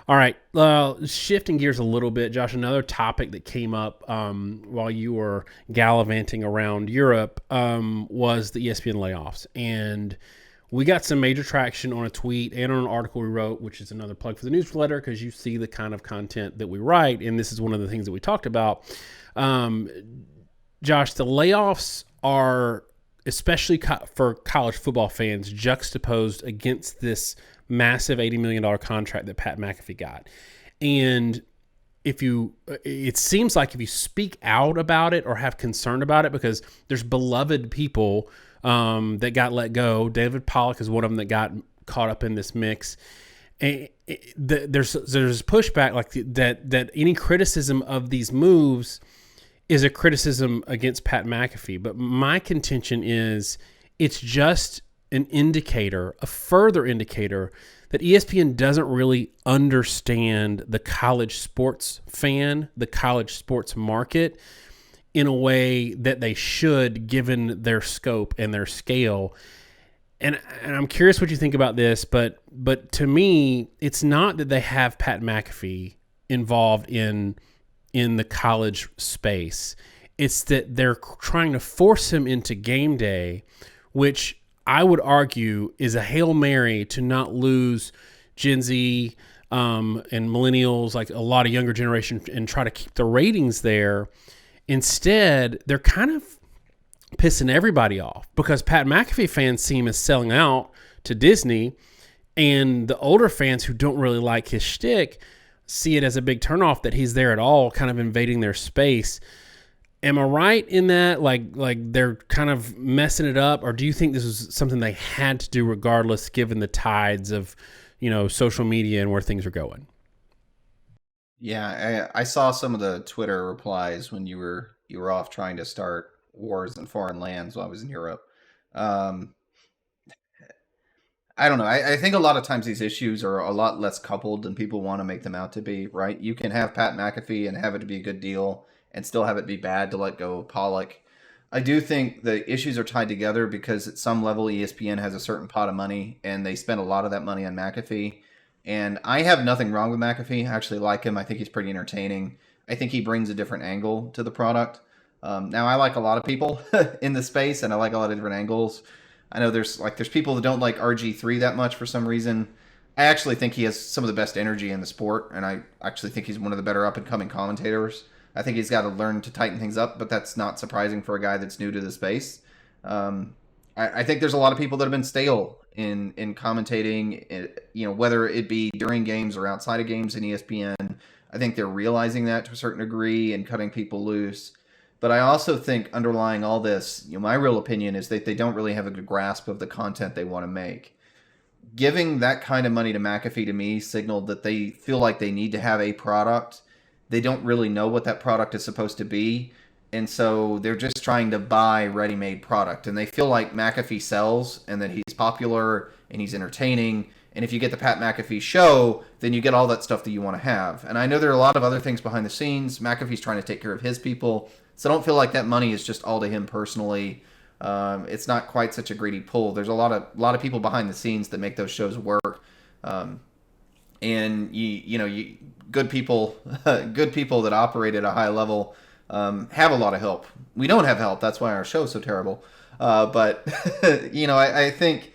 All right, shifting gears a little bit, Josh. Another topic that came up while you were gallivanting around Europe was the ESPN layoffs, and we got some major traction on a tweet and on an article we wrote, which is another plug for the newsletter because you see the kind of content that we write, and this is one of the things that we talked about. Josh, the layoffs are, especially for college football fans, juxtaposed against this massive $80 million contract that Pat McAfee got. And it seems like if you speak out about it or have concern about it, because there's beloved people that got let go. David Pollack is one of them that got caught up in this mix. And there's pushback like that any criticism of these moves is a criticism against Pat McAfee. But my contention is it's just an indicator, a further indicator, that ESPN doesn't really understand the college sports fan, the college sports market in a way that they should, given their scope and their scale. And I'm curious what you think about this, but to me, it's not that they have Pat McAfee involved in the college space. It's that they're trying to force him into Gameday, which I would argue is a Hail Mary to not lose Gen Z and millennials, like a lot of younger generation, and try to keep the ratings there. Instead, they're kind of pissing everybody off because Pat McAfee fans see him as selling out to Disney, and the older fans who don't really like his shtick see it as a big turnoff that he's there at all, kind of invading their space. Am I right in that? Like they're kind of messing it up, or do you think this was something they had to do regardless, given the tides of, social media and where things are going? Yeah, I saw some of the Twitter replies when you were off trying to start wars in foreign lands while I was in Europe. Um, I don't know. I think a lot of times these issues are a lot less coupled than people want to make them out to be, right? You can have Pat McAfee and have it to be a good deal and still have it be bad to let go of Pollack. I do think the issues are tied together because at some level ESPN has a certain pot of money and they spend a lot of that money on McAfee. And I have nothing wrong with McAfee. I actually like him. I think he's pretty entertaining. I think he brings a different angle to the product. Now, I like a lot of people in the space, and I like a lot of different angles. I know there's people that don't like RG3 that much for some reason. I actually think he has some of the best energy in the sport, and I actually think he's one of the better up-and-coming commentators. I think he's got to learn to tighten things up, but that's not surprising for a guy that's new to the space. I think there's a lot of people that have been stale in commentating, whether it be during games or outside of games in ESPN. I think they're realizing that to a certain degree and cutting people loose. But I also think underlying all this, my real opinion is that they don't really have a good grasp of the content they want to make. Giving that kind of money to McAfee to me signaled that they feel like they need to have a product. They don't really know what that product is supposed to be. And so they're just trying to buy ready-made product. And they feel like McAfee sells and that he's popular and he's entertaining. And if you get the Pat McAfee show, then you get all that stuff that you want to have. And I know there are a lot of other things behind the scenes. McAfee's trying to take care of his people. So I don't feel like that money is just all to him personally. It's not quite such a greedy pull. There's a lot of people behind the scenes that make those shows work. And good people that operate at a high level have a lot of help. We don't have help. That's why our show's so terrible. But I think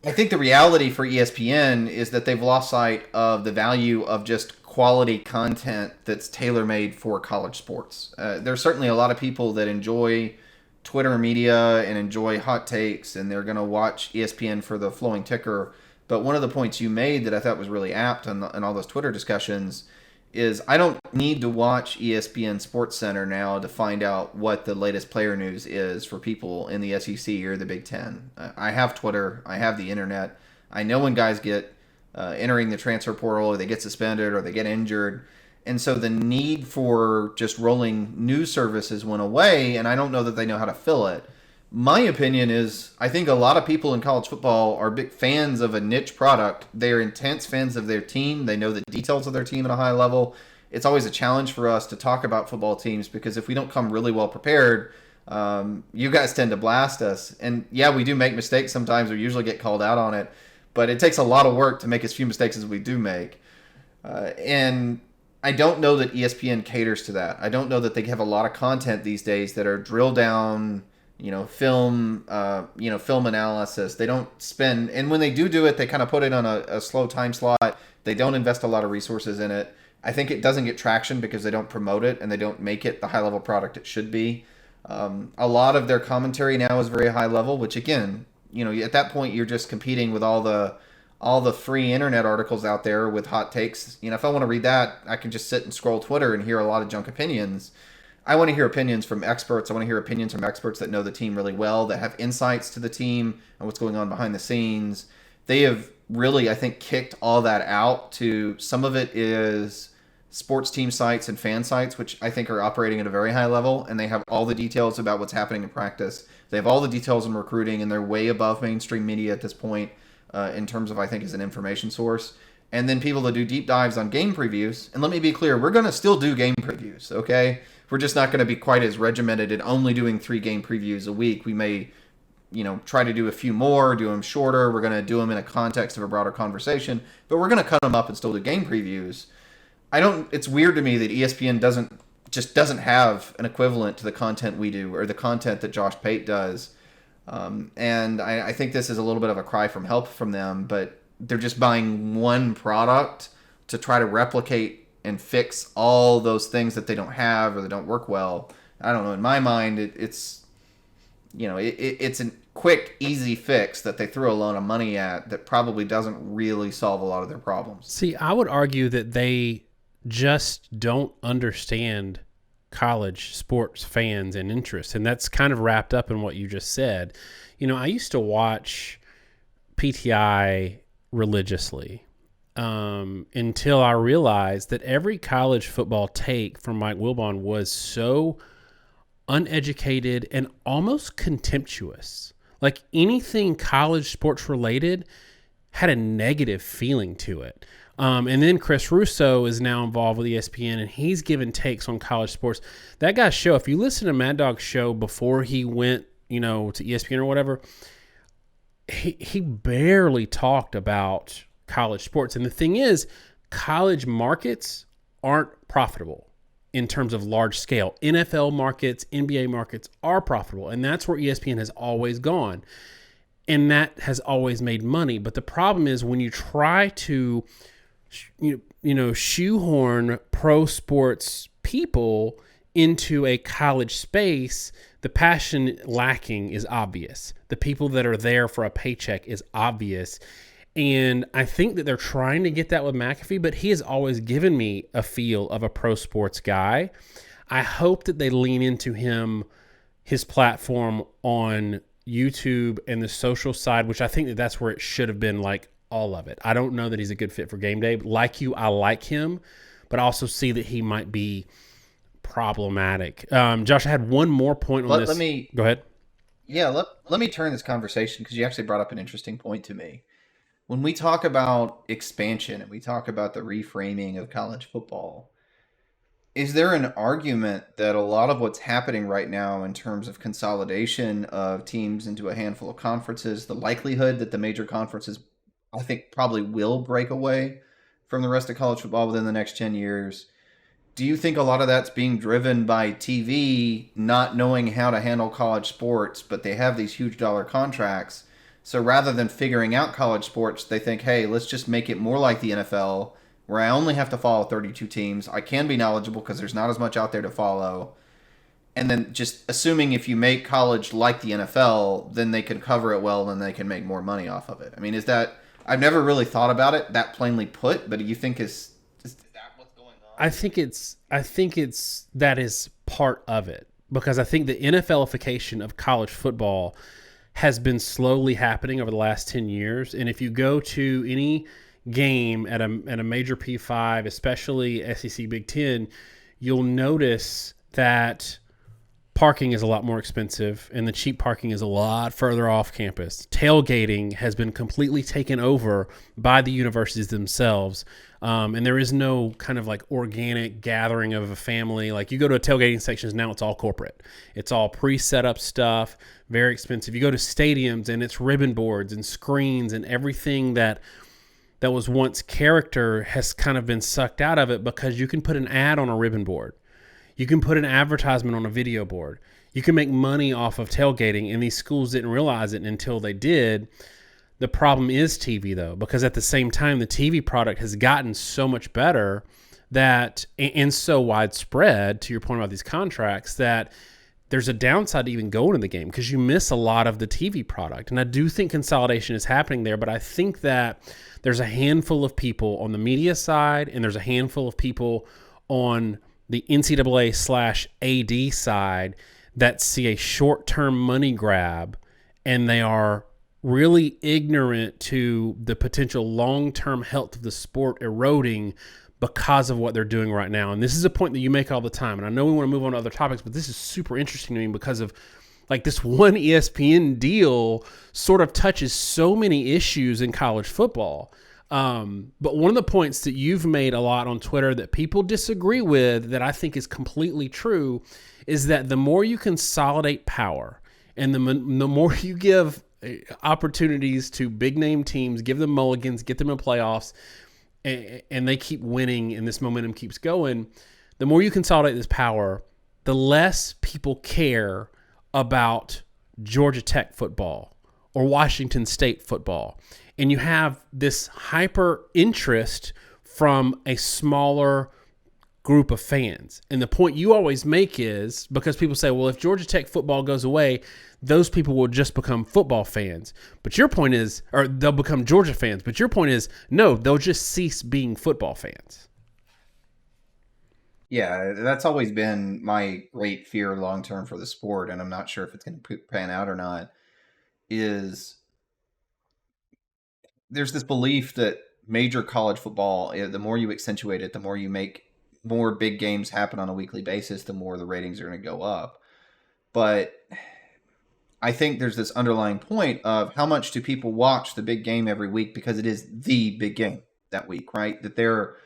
the reality for ESPN is that they've lost sight of the value of just quality content that's tailor-made for college sports. There's certainly a lot of people that enjoy Twitter media and enjoy hot takes, and they're going to watch ESPN for the flowing ticker. But one of the points you made that I thought was really apt in all those Twitter discussions is I don't need to watch ESPN SportsCenter now to find out what the latest player news is for people in the SEC or the Big Ten. I have Twitter. I have the internet. I know when guys get entering the transfer portal or they get suspended or they get injured. And so the need for just rolling news services went away, and I don't know that they know how to fill it. My opinion is I think a lot of people in college football are big fans of a niche product. They're intense fans of their team. They know the details of their team at a high level. It's always a challenge for us to talk about football teams because if we don't come really well prepared, you guys tend to blast us. And yeah, we do make mistakes sometimes. We usually get called out on it. But it takes a lot of work to make as few mistakes as we do make. And I don't know that ESPN caters to that. I don't know that they have a lot of content these days that are drill down, film analysis. They don't spend, and when they do it, they kind of put it on a slow time slot. They don't invest a lot of resources in it. I think it doesn't get traction because they don't promote it and they don't make it the high level product it should be. A lot of their commentary now is very high level, which again, at that point you're just competing with all the free internet articles out there with hot takes. If I want to read that, I can just sit and scroll Twitter and hear a lot of junk opinions. I want to hear opinions from experts. I want to hear opinions from experts that know the team really well, that have insights to the team and what's going on behind the scenes. They have really, I think, kicked all that out to some of it is sports team sites and fan sites, which I think are operating at a very high level, and they have all the details about what's happening in practice. They have all the details in recruiting, and they're way above mainstream media at this point in terms of, I think, as an information source. And then people that do deep dives on game previews. And let me be clear, we're going to still do game previews, okay? We're just not going to be quite as regimented and only doing 3 game previews a week. We may, try to do a few more, do them shorter. We're going to do them in a context of a broader conversation. But we're going to cut them up and still do game previews. It's weird to me that ESPN doesn't have an equivalent to the content we do or the content that Josh Pate does. And I think this is a little bit of a cry from help from them, but they're just buying one product to try to replicate and fix all those things that they don't have or that don't work well. I don't know. In my mind, it's a quick, easy fix that they throw a lot of money at that probably doesn't really solve a lot of their problems. See, I would argue that they just don't understand college sports fans and interests, and that's kind of wrapped up in what you just said. I used to watch PTI religiously until I realized that every college football take from Mike Wilbon was so uneducated and almost contemptuous. Like anything college sports related had a negative feeling to it. And then Chris Russo is now involved with ESPN, and he's given takes on college sports. That guy's show, if you listen to Mad Dog's show before he went, to ESPN or whatever, he barely talked about college sports. And the thing is, college markets aren't profitable in terms of large scale. NFL markets, NBA markets are profitable, and that's where ESPN has always gone. And that has always made money. But the problem is when you try to shoehorn pro sports people into a college space, the passion lacking is obvious. The people that are there for a paycheck is obvious. And I think that they're trying to get that with McAfee, but he has always given me a feel of a pro sports guy. I hope that they lean into his platform on YouTube and the social side, which I think that that's where it should have been, like all of it. I don't know that he's a good fit for Gameday. Like you, I like him, but I also see that he might be problematic. Josh, I had one more point on this. Go ahead. Yeah, let me turn this conversation because you actually brought up an interesting point to me. When we talk about expansion and we talk about the reframing of college football, is there an argument that a lot of what's happening right now in terms of consolidation of teams into a handful of conferences, the likelihood that the major conferences, I think, probably will break away from the rest of college football within the next 10 years, do you think a lot of that's being driven by TV not knowing how to handle college sports, but they have these huge dollar contracts? So rather than figuring out college sports, they think, hey, let's just make it more like the NFL, where I only have to follow 32 teams. I can be knowledgeable because there's not as much out there to follow. And then just assuming if you make college like the NFL, then they can cover it well and they can make more money off of it. I mean, is that... I've never really thought about it that plainly put, but do you think is that what's going on? I think that is part of it, because I think the NFLification of college football has been slowly happening over the last 10 years. And if you go to any game at a major P5, especially SEC Big Ten, you'll notice that parking is a lot more expensive and the cheap parking is a lot further off campus. Tailgating has been completely taken over by the universities themselves. And there is no kind of like organic gathering of a family. Like you go to a tailgating sections now, it's all corporate. It's all pre-set up stuff, very expensive. You go to stadiums and it's ribbon boards and screens and everything that that was once character has kind of been sucked out of it, because you can put an ad on a ribbon board. You can put an advertisement on a video board. You can make money off of tailgating, and these schools didn't realize it until they did. The problem is TV, though, because at the same time, the TV product has gotten so much better that, and so widespread, to your point about these contracts, that there's a downside to even going to the game because you miss a lot of the TV product. And I do think consolidation is happening there, but I think that there's a handful of people on the media side, and there's a handful of people on the NCAA/AD side that see a short-term money grab, and they are really ignorant to the potential long-term health of the sport eroding because of what they're doing right now. And this is a point that you make all the time. And I know we want to move on to other topics, but this is super interesting to me because of like this one ESPN deal sort of touches so many issues in college football. But one of the points that you've made a lot on Twitter that people disagree with, that I think is completely true, is that the more you consolidate power and the more you give opportunities to big name teams, give them mulligans, get them in playoffs, and they keep winning and this momentum keeps going, the more you consolidate this power, the less people care about Georgia Tech football or Washington State football. And you have this hyper interest from a smaller group of fans. And the point you always make is, because people say, well, if Georgia Tech football goes away, those people will just become football fans. But your point is, or they'll become Georgia fans. But your point is, no, they'll just cease being football fans. Yeah, that's always been my great fear long term for the sport, and I'm not sure if it's going to pan out or not, is there's this belief that major college football, the more you accentuate it, the more you make more big games happen on a weekly basis, the more the ratings are going to go up. But I think there's this underlying point of how much do people watch the big game every week because it is the big game that week, right? That they're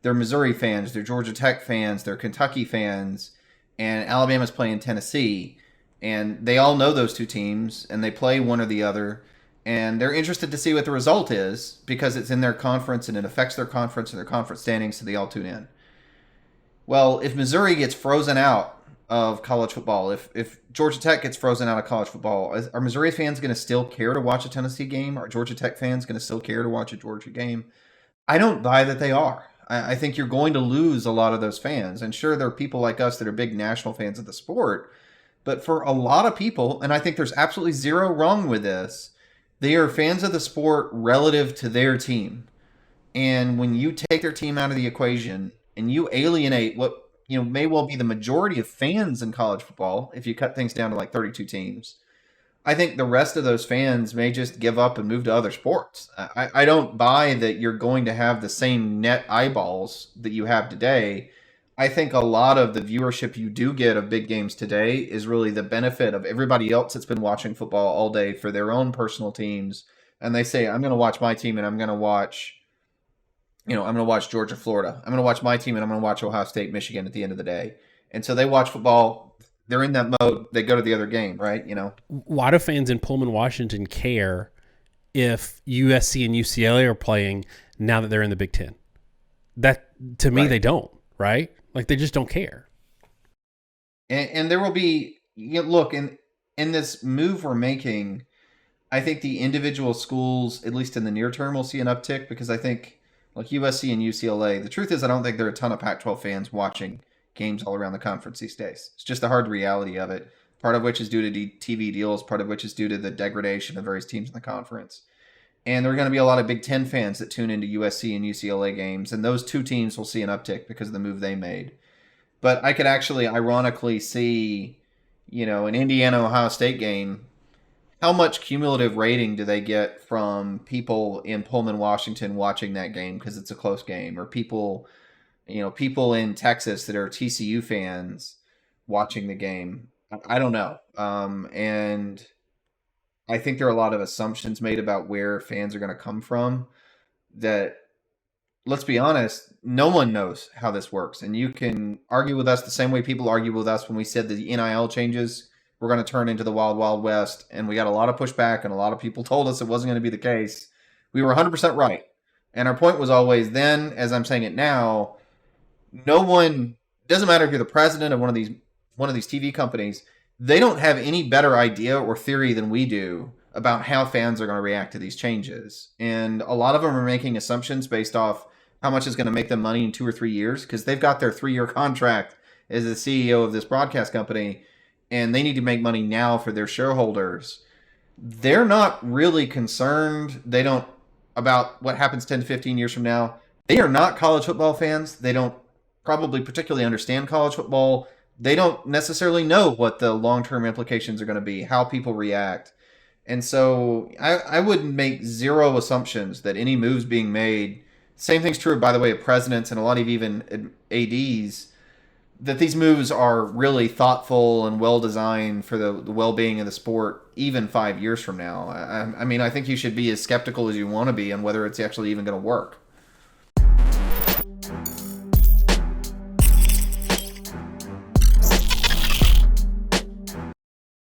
Missouri fans, they're Georgia Tech fans, they're Kentucky fans, and Alabama's playing Tennessee, and they all know those two teams, and they play one or the other, and they're interested to see what the result is because it's in their conference and it affects their conference and their conference standings, so they all tune in. Well, if Missouri gets frozen out of college football, if Georgia Tech gets frozen out of college football, are Missouri fans going to still care to watch a Tennessee game? Are Georgia Tech fans going to still care to watch a Georgia game? I don't buy that they are. I think you're going to lose a lot of those fans. And sure, there are people like us that are big national fans of the sport, but for a lot of people, and I think there's absolutely zero wrong with this, they are fans of the sport relative to their team. And when you take their team out of the equation and you alienate what may well be the majority of fans in college football, if you cut things down to like 32 teams, I think the rest of those fans may just give up and move to other sports. I don't buy that you're going to have the same net eyeballs that you have today. I think a lot of the viewership you do get of big games today is really the benefit of everybody else that's been watching football all day for their own personal teams. And they say, I'm going to watch my team and I'm going to watch Georgia, Florida. I'm going to watch my team and I'm going to watch Ohio State, Michigan at the end of the day. And so they watch football. They're in that mode. They go to the other game, right? Why do fans in Pullman, Washington care if USC and UCLA are playing now that they're in the Big Ten? That, to me, they don't, right? Like, they just don't care. And there will be, look, in this move we're making, I think the individual schools, at least in the near term, will see an uptick because I think, like USC and UCLA, the truth is I don't think there are a ton of Pac-12 fans watching games all around the conference these days. It's just the hard reality of it, part of which is due to TV deals, part of which is due to the degradation of various teams in the conference. And there are going to be a lot of Big Ten fans that tune into USC and UCLA games, and those two teams will see an uptick because of the move they made. But I could actually ironically see, an Indiana-Ohio State game, how much cumulative rating do they get from people in Pullman, Washington watching that game because it's a close game, or people in Texas that are TCU fans watching the game? I don't know. And I think there are a lot of assumptions made about where fans are going to come from that, let's be honest, no one knows how this works. And you can argue with us the same way people argue with us when we said the NIL changes were going to turn into the wild, wild west. And we got a lot of pushback and a lot of people told us it wasn't going to be the case. We were 100% right. And our point was always then, as I'm saying it now, no one, doesn't matter if you're the president of one of these TV companies, they don't have any better idea or theory than we do about how fans are going to react to these changes. And a lot of them are making assumptions based off how much is going to make them money in 2 or 3 years, because they've got their 3-year contract as the CEO of this broadcast company, and they need to make money now for their shareholders. They're not really concerned. They don't about what happens 10 to 15 years from now. They are not college football fans. They don't probably particularly understand college football. They don't necessarily know what the long-term implications are going to be, how people react. And so I would make zero assumptions that any moves being made, same thing's true, by the way, of presidents and a lot of even ADs, that these moves are really thoughtful and well-designed for the well-being of the sport, even 5 years from now. I mean, I think you should be as skeptical as you want to be on whether it's actually even going to work.